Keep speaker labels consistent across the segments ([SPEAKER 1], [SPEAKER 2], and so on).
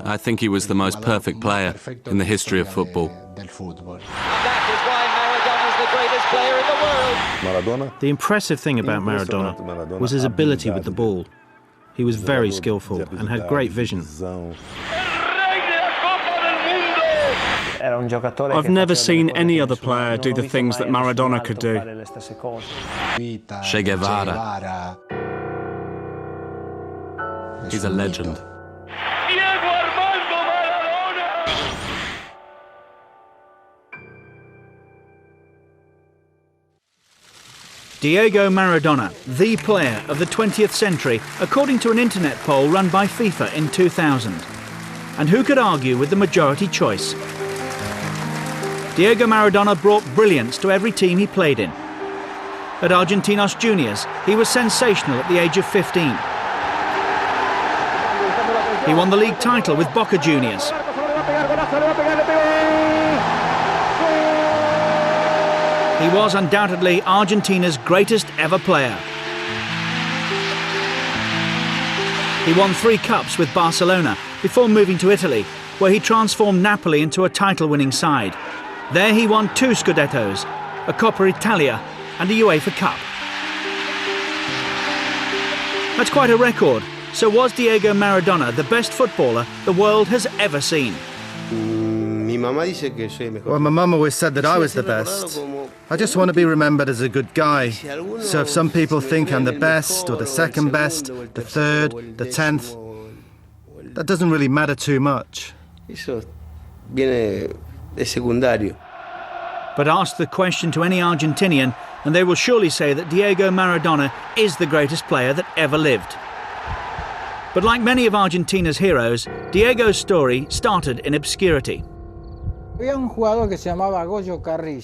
[SPEAKER 1] I think he was the most perfect player in the history of football.
[SPEAKER 2] That is why Maradona's the greatest player in the world.
[SPEAKER 3] The impressive thing about Maradona was his ability with the ball. He was very skillful and had great vision.
[SPEAKER 4] I've never seen any other player do the things that Maradona could do.
[SPEAKER 1] Che Guevara. He's a legend.
[SPEAKER 5] Diego Maradona, the player of the 20th century, according to an internet poll run by FIFA in 2000. And who could argue with the majority choice? Diego Maradona brought brilliance to every team he played in. At Argentinos Juniors, he was sensational at the age of 15. He won the league title with Boca Juniors. He was undoubtedly Argentina's greatest ever player. He won 3 cups with Barcelona before moving to Italy, where he transformed Napoli into a title-winning side. There he won 2 Scudettos, a Coppa Italia and a UEFA Cup. That's quite a record. So was Diego Maradona the best footballer the world has ever seen?
[SPEAKER 6] Well, my mum always said that I was the best. I just want to be remembered as a good guy. So if some people think I'm the best, or the second best, the third, the 10th, that doesn't really matter too much.
[SPEAKER 5] But ask the question to any Argentinian and they will surely say that Diego Maradona is the greatest player that ever lived. But like many of Argentina's heroes, Diego's story started in obscurity.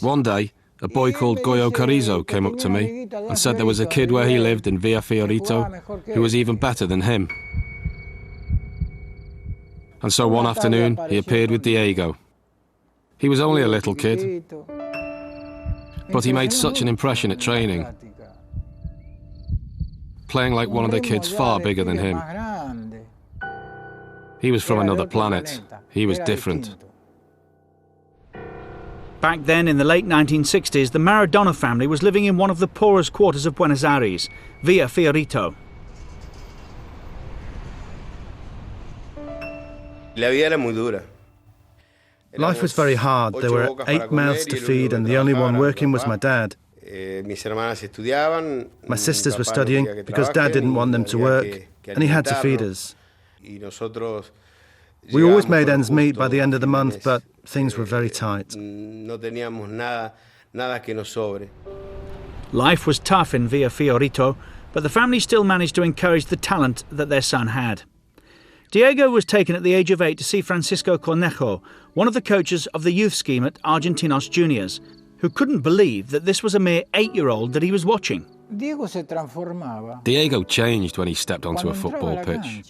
[SPEAKER 1] One day, a boy called Goyo Carrizo came up to me and said there was a kid where he lived in Villa Fiorito who was even better than him. And so one afternoon, he appeared with Diego. He was only a little kid, but he made such an impression at training, playing like one of the kids far bigger than him. He was from another planet. He was different.
[SPEAKER 5] Back then, in the late 1960s, the Maradona family was living in one of the poorest quarters of Buenos Aires, Villa Fiorito.
[SPEAKER 6] Life was very hard. There were 8 mouths to feed and the only one working was my dad. My sisters were studying because Dad didn't want them to work and he had to feed us. We always made ends meet by the end of the month, but things were very tight.
[SPEAKER 5] Life was tough in Villa Fiorito, but the family still managed to encourage the talent that their son had. Diego was taken at the age of 8 to see Francisco Cornejo, one of the coaches of the youth scheme at Argentinos Juniors, who couldn't believe that this was a mere 8-year-old that he was watching.
[SPEAKER 1] Diego changed when he stepped onto a football pitch.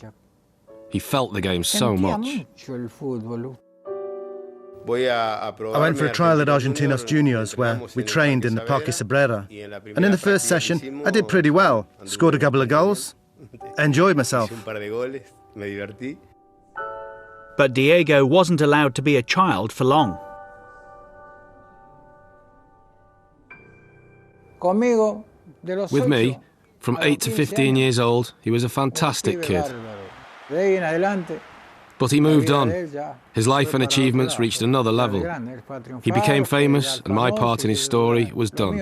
[SPEAKER 1] He felt the game so much.
[SPEAKER 6] I went for a trial at Argentinos Juniors where we trained in the Parque Sabrera. And in the first session, I did pretty well. Scored a couple of goals. I enjoyed myself.
[SPEAKER 5] But Diego wasn't allowed to be a child for long.
[SPEAKER 1] With me, from 8 to 15 years old, he was a fantastic kid. But he moved on. His life and achievements reached another level. He became famous, and my part in his story was done.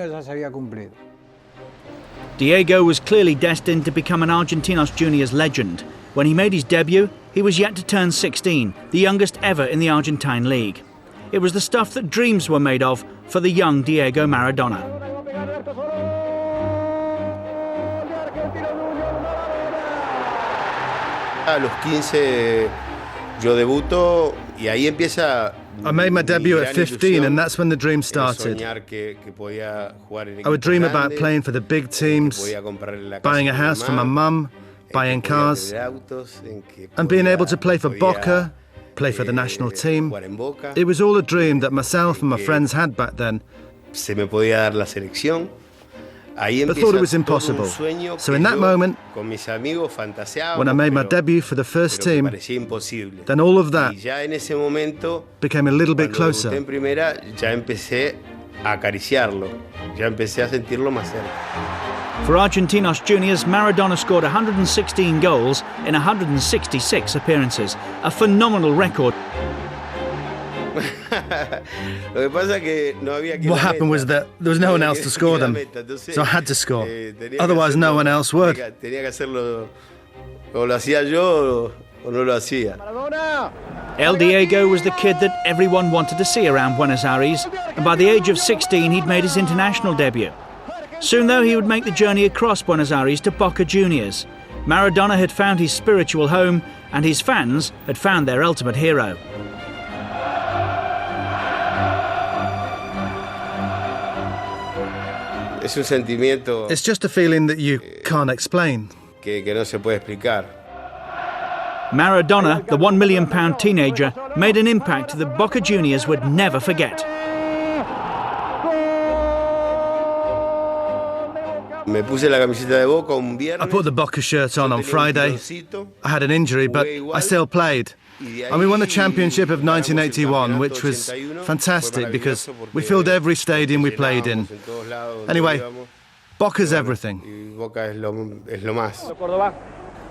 [SPEAKER 5] Diego was clearly destined to become an Argentinos Juniors legend. When he made his debut, he was yet to turn 16, the youngest ever in the Argentine league. It was the stuff that dreams were made of for the young Diego Maradona.
[SPEAKER 6] I made my debut at 15 and that's when the dream started. I would dream about playing for the big teams, buying a house for my mum, buying cars, and being able to play for Boca, play for the national team. It was all a dream that myself and my friends had back then. but thought it was impossible. So in that moment, when I made my debut for the first team, then all of that became a little bit closer.
[SPEAKER 5] For Argentinos juniors, Maradona scored 116 goals in 166 appearances, a phenomenal record.
[SPEAKER 6] What happened was that there was no one else to score them, so I had to score. Otherwise, no one else would.
[SPEAKER 5] El Diego was the kid that everyone wanted to see around Buenos Aires, and by the age of 16 he'd made his international debut. Soon though he would make the journey across Buenos Aires to Boca Juniors. Maradona had found his spiritual home, and his fans had found their ultimate hero.
[SPEAKER 6] It's just a feeling that you can't explain.
[SPEAKER 5] Maradona, the £1 million teenager, made an impact that Boca Juniors would never forget.
[SPEAKER 6] I put the Boca shirt on Friday. I had an injury, but I still played. And we won the championship of 1981, which was fantastic because we filled every stadium we played in. Anyway, Boca's everything.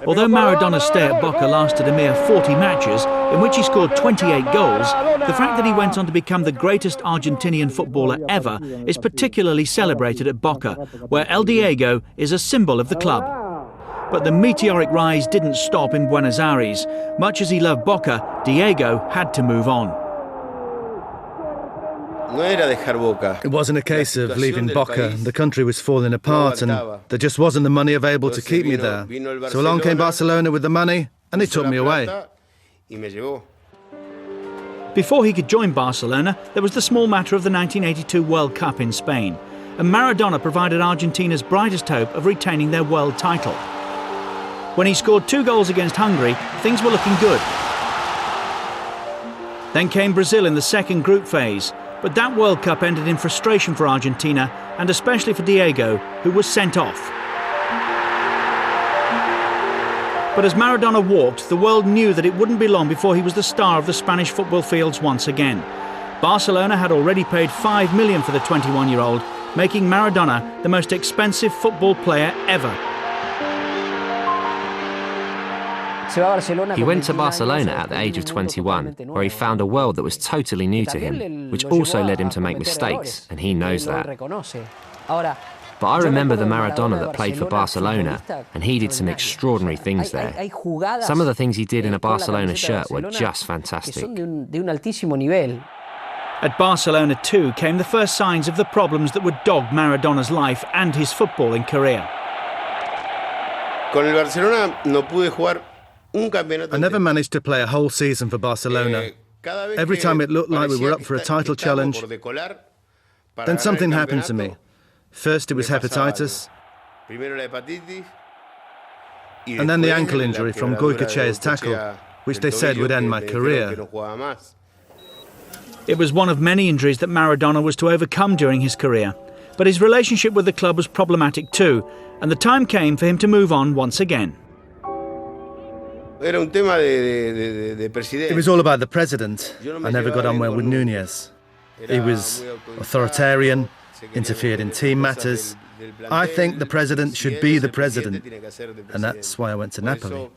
[SPEAKER 5] Although Maradona's stay at Boca lasted a mere 40 matches, in which he scored 28 goals, the fact that he went on to become the greatest Argentinian footballer ever is particularly celebrated at Boca, where El Diego is a symbol of the club. But the meteoric rise didn't stop in Buenos Aires. Much as he loved Boca, Diego had to move on.
[SPEAKER 6] It wasn't a case of leaving Boca. The country was falling apart and there just wasn't the money available to keep me there. So along came Barcelona with the money and they took me away.
[SPEAKER 5] Before he could join Barcelona, there was the small matter of the 1982 World Cup in Spain. And Maradona provided Argentina's brightest hope of retaining their world title. When he scored 2 goals against Hungary, things were looking good. Then came Brazil in the second group phase. But that World Cup ended in frustration for Argentina, and especially for Diego, who was sent off. But as Maradona walked, the world knew that it wouldn't be long before he was the star of the Spanish football fields once again. Barcelona had already paid $5 million for the 21-year-old, making Maradona the most expensive football player ever.
[SPEAKER 7] He went to Barcelona at the age of 21, where he found a world that was totally new to him, which also led him to make mistakes, and he knows that. But I remember the Maradona that played for Barcelona, and he did some extraordinary things there. Some of the things he did in a Barcelona shirt were just fantastic.
[SPEAKER 5] At Barcelona too came the first signs of the problems that would dog Maradona's life and his footballing career.
[SPEAKER 6] I never managed to play a whole season for Barcelona. Every time it looked like we were up for a title challenge, then something happened to me. First it was hepatitis, and then the ankle injury from Goycochea's tackle, which they said would end my career.
[SPEAKER 5] It was one of many injuries that Maradona was to overcome during his career. But his relationship with the club was problematic too, and the time came for him to move on once again.
[SPEAKER 6] It was all about the president. I never got on well with Núñez. He was authoritarian, interfered in team matters. I think the president should be the president, and that's why I went to Napoli.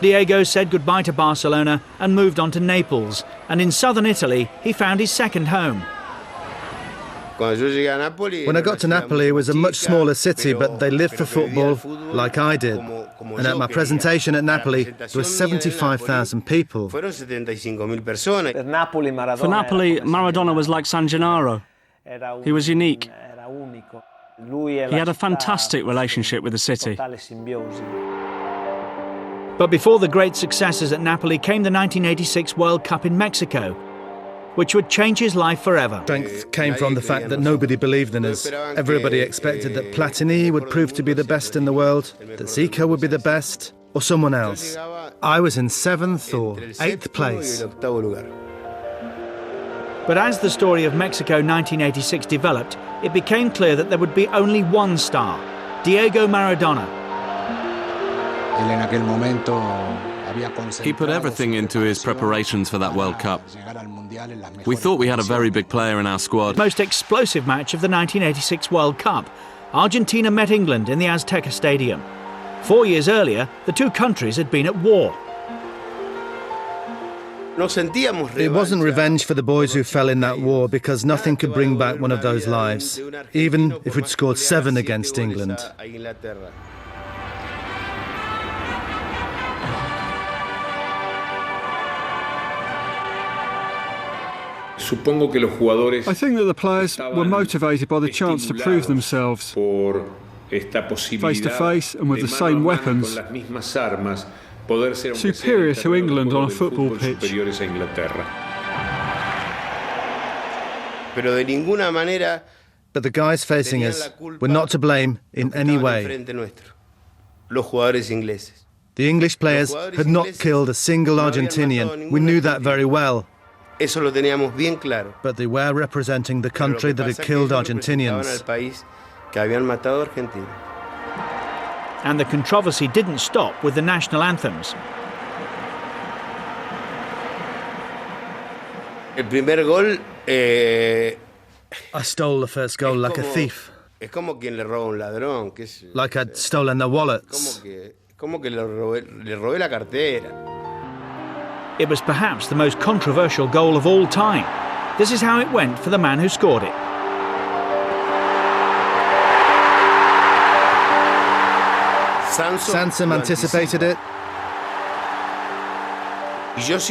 [SPEAKER 5] Diego said goodbye to Barcelona and moved on to Naples, and in southern Italy he found his second home.
[SPEAKER 6] When I got to Napoli, it was a much smaller city, but they lived for football like I did. And at my presentation at Napoli, there were 75,000 people.
[SPEAKER 4] For Napoli, Maradona was like San Gennaro. He was unique. He had a fantastic relationship with the city.
[SPEAKER 5] But before the great successes at Napoli came the 1986 World Cup in Mexico. which would change his life forever.
[SPEAKER 6] Strength came from the fact that nobody believed in us. Everybody expected that Platini would prove to be the best in the world, that Zico would be the best, or someone else. I was in 7th or 8th place.
[SPEAKER 5] But as the story of Mexico 1986 developed, it became clear that there would be only one star, Diego Maradona.
[SPEAKER 1] He put everything into his preparations for that World Cup. We thought we had a very big player in our squad.
[SPEAKER 5] Most explosive match of the 1986 World Cup. Argentina met England in the Azteca Stadium. 4 years earlier, the two countries had been at war.
[SPEAKER 6] It wasn't revenge for the boys who fell in that war, because nothing could bring back one of those lives, even if we'd scored 7 against England.
[SPEAKER 8] I think that the players were motivated by the chance to prove themselves face to face and with the same weapons, superior to England on a football pitch.
[SPEAKER 6] But the guys facing us were not to blame in any way. The English players had not killed a single Argentinian. We knew that very well. But they were representing the country that had killed Argentinians.
[SPEAKER 5] And the controversy didn't stop with the national anthems.
[SPEAKER 6] I stole the first goal like a thief. Like I'd stolen their wallets.
[SPEAKER 5] It was perhaps the most controversial goal of all time. This is how it went for the man who scored it.
[SPEAKER 6] Sansom anticipated it.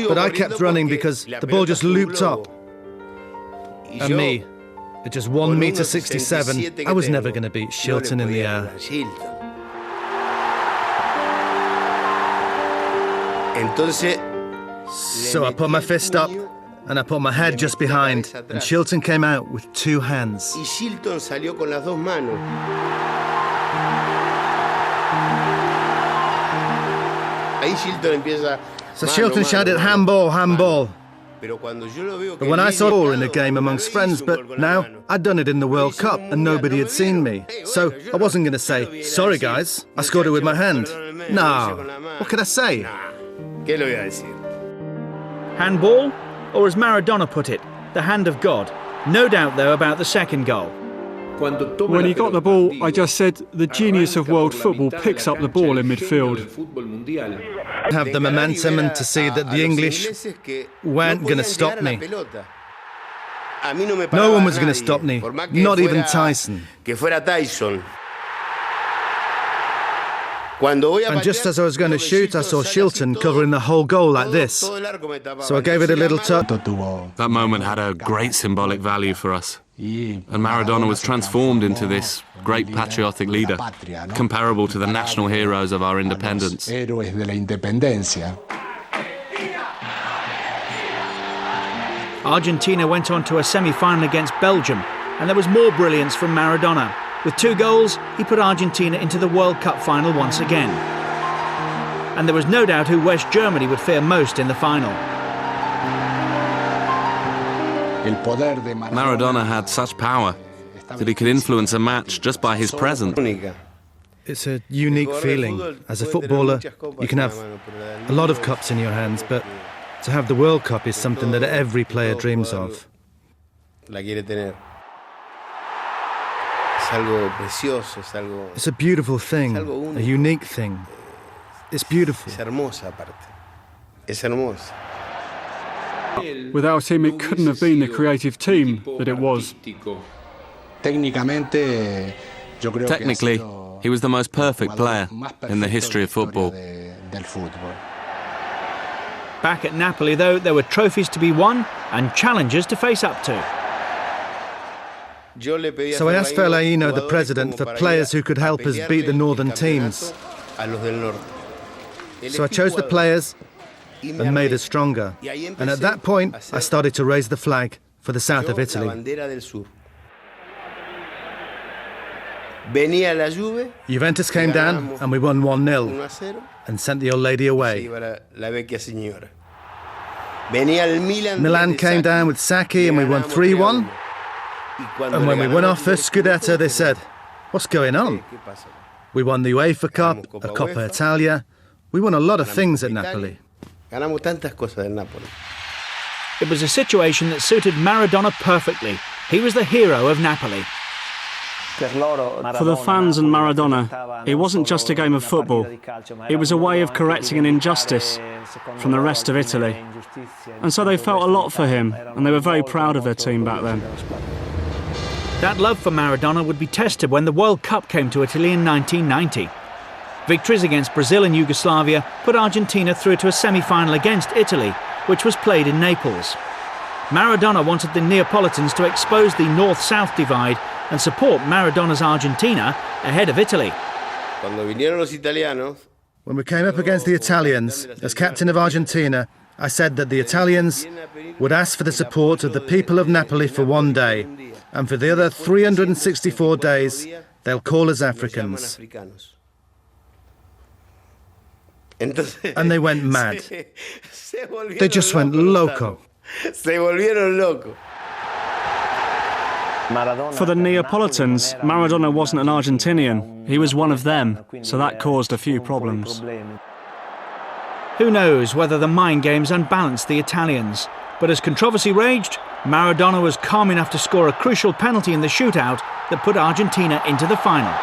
[SPEAKER 6] But I kept running because the ball just looped up. And me, at just 1.67 meters, I was never going to beat Shilton in the air. So I put my fist up and I put my head just behind, and Shilton came out with 2 hands. So Shilton shouted, handball, handball. But when I saw it in a game amongst friends, but now I'd done it in the World Cup and nobody had seen me. So I wasn't going to say, sorry guys, I scored it with my hand. No, what could I say?
[SPEAKER 5] Handball, or as Maradona put it, the hand of God. No doubt though about the second goal.
[SPEAKER 8] When he got the ball, I just said, the genius of world football picks up the ball in midfield.
[SPEAKER 6] Have the momentum and to see that the English weren't going to stop me. No one was going to stop me, not even Tyson. And just as I was going to shoot, I saw Shilton covering the whole goal like this. So I gave it a little tap.
[SPEAKER 1] That moment had a great symbolic value for us. And Maradona was transformed into this great patriotic leader, comparable to the national heroes of our independence.
[SPEAKER 5] Argentina went on to a semi-final against Belgium, and there was more brilliance from Maradona. With 2 goals, he put Argentina into the World Cup final once again. And there was no doubt who West Germany would fear most in the final.
[SPEAKER 1] Maradona had such power that he could influence a match just by his presence.
[SPEAKER 6] It's a unique feeling. As a footballer, you can have a lot of cups in your hands, but to have the World Cup is something that every player dreams of. It's a beautiful thing, a unique thing. It's beautiful.
[SPEAKER 8] Without him, it couldn't have been the creative team that it was.
[SPEAKER 1] Technically, he was the most perfect player in the history of football.
[SPEAKER 5] Back at Napoli, though, there were trophies to be won and challenges to face up to.
[SPEAKER 6] So I asked Fellaino, the president, for players who could help us beat the northern teams. So I chose the players and made us stronger. And at that point, I started to raise the flag for the south of Italy. Juventus came down and we won 1-0 and sent the old lady away. Milan came down with Sacchi and we won 3-1. And when we won our first Scudetto, they said, "What's going on?" We won the UEFA Cup, a Coppa Italia. We won a lot of things at Napoli.
[SPEAKER 5] It was a situation that suited Maradona perfectly. He was the hero of Napoli.
[SPEAKER 4] For the fans and Maradona, it wasn't just a game of football. It was a way of correcting an injustice from the rest of Italy. And so they felt a lot for him, and they were very proud of their team back then.
[SPEAKER 5] That love for Maradona would be tested when the World Cup came to Italy in 1990. Victories against Brazil and Yugoslavia put Argentina through to a semi-final against Italy, which was played in Naples. Maradona wanted the Neapolitans to expose the north-south divide and support Maradona's Argentina ahead of Italy.
[SPEAKER 6] When we came up against the Italians, as captain of Argentina, I said that the Italians would ask for the support of the people of Napoli for one day, and for the other 364 days, they'll call us Africans. And they went mad. They just went loco.
[SPEAKER 4] For the Neapolitans, Maradona wasn't an Argentinian. He was one of them, so that caused a few problems.
[SPEAKER 5] Who knows whether the mind games unbalanced the Italians, but as controversy raged, Maradona was calm enough to score a crucial penalty in the shootout that put Argentina into the final.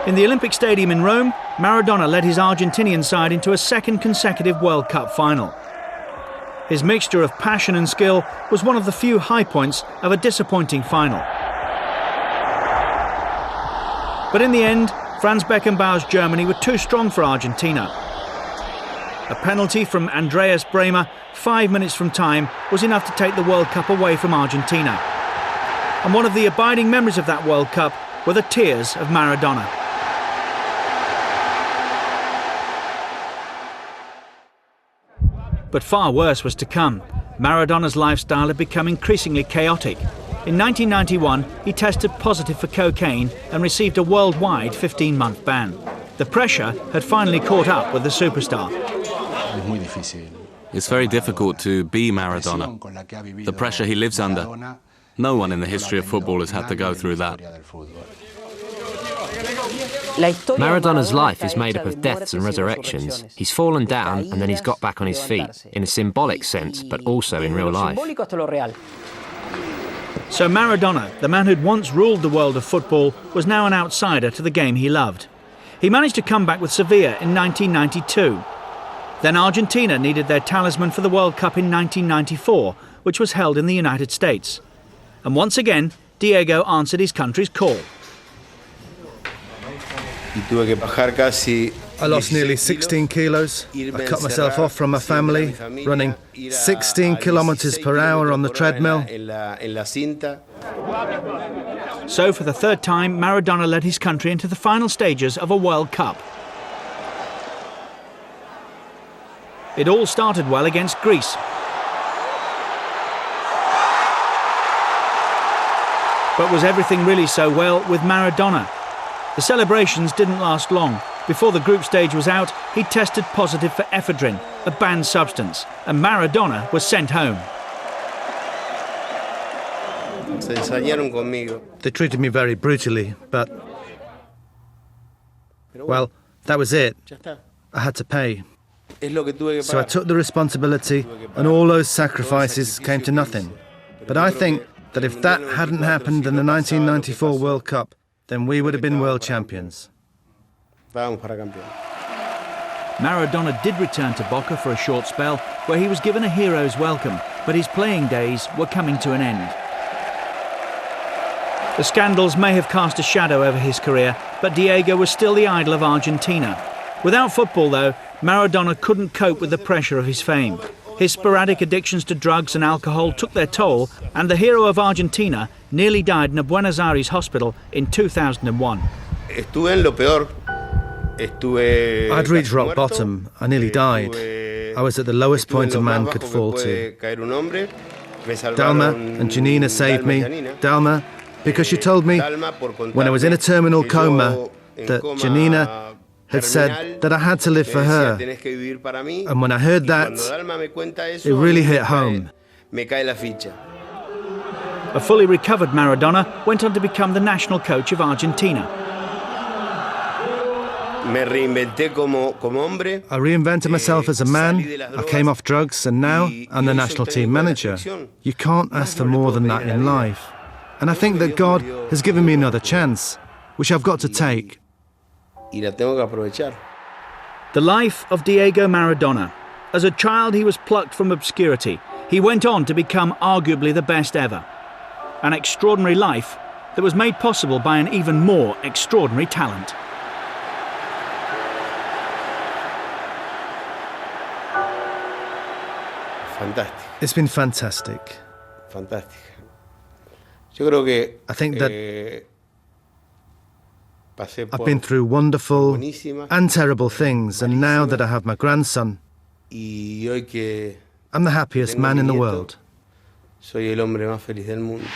[SPEAKER 5] In the Olympic Stadium in Rome, Maradona led his Argentinian side into a second consecutive World Cup final. His mixture of passion and skill was one of the few high points of a disappointing final. But in the end, Franz Beckenbauer's Germany were too strong for Argentina. A penalty from Andreas Bremer 5 minutes from time was enough to take the World Cup away from Argentina. And one of the abiding memories of that World Cup were the tears of Maradona. But far worse was to come. Maradona's lifestyle had become increasingly chaotic. In 1991, he tested positive for cocaine and received a worldwide 15-month ban. The pressure had finally caught up with the superstar.
[SPEAKER 1] It's very difficult to be Maradona. The pressure he lives under. No one in the history of football has had to go through that.
[SPEAKER 7] Maradona's life is made up of deaths and resurrections. He's fallen down and then he's got back on his feet, in a symbolic sense, but also in real life.
[SPEAKER 5] So Maradona, the man who'd once ruled the world of football, was now an outsider to the game he loved. He managed to come back with Sevilla in 1992. Then Argentina needed their talisman for the World Cup in 1994, which was held in the United States. And once again, Diego answered his country's call.
[SPEAKER 6] I lost nearly 16 kilos. I cut myself off from my family, running 16 kilometers per hour on the treadmill.
[SPEAKER 5] So for the third time, Maradona led his country into the final stages of a World Cup. It all started well against Greece. But was everything really so well with Maradona? The celebrations didn't last long. Before the group stage was out, he tested positive for ephedrine, a banned substance, and Maradona was sent home.
[SPEAKER 6] They treated me very brutally, but, well, that was it. I had to pay. So I took the responsibility, and all those sacrifices came to nothing. But I think that if that hadn't happened in the 1994 World Cup, then we would have been world champions.
[SPEAKER 5] Maradona did return to Boca for a short spell, where he was given a hero's welcome, but his playing days were coming to an end. The scandals may have cast a shadow over his career, but Diego was still the idol of Argentina. Without football, though, Maradona couldn't cope with the pressure of his fame. His sporadic addictions to drugs and alcohol took their toll, and the hero of Argentina nearly died in a Buenos Aires hospital in 2001.
[SPEAKER 6] I'd reached rock bottom. I nearly died. I was at the lowest point a man could fall to. Dalma and Janina saved me. Dalma, because she told me when I was in a terminal coma that Janina had said that I had to live for her. And when I heard that, it really hit home.
[SPEAKER 5] A fully recovered Maradona went on to become the national coach of Argentina.
[SPEAKER 6] I reinvented myself as a man. I came off drugs and now I'm the national team manager. You can't ask for more than that in life. And I think that God has given me another chance, which I've got to take.
[SPEAKER 5] The life of Diego Maradona. As a child, he was plucked from obscurity. He went on to become arguably the best ever. An extraordinary life that was made possible by an even more extraordinary talent.
[SPEAKER 6] It's been fantastic. I think that I've been through wonderful and terrible things, and now that I have my grandson, I'm the happiest man in the world.
[SPEAKER 2] Soy el hombre más feliz del mundo.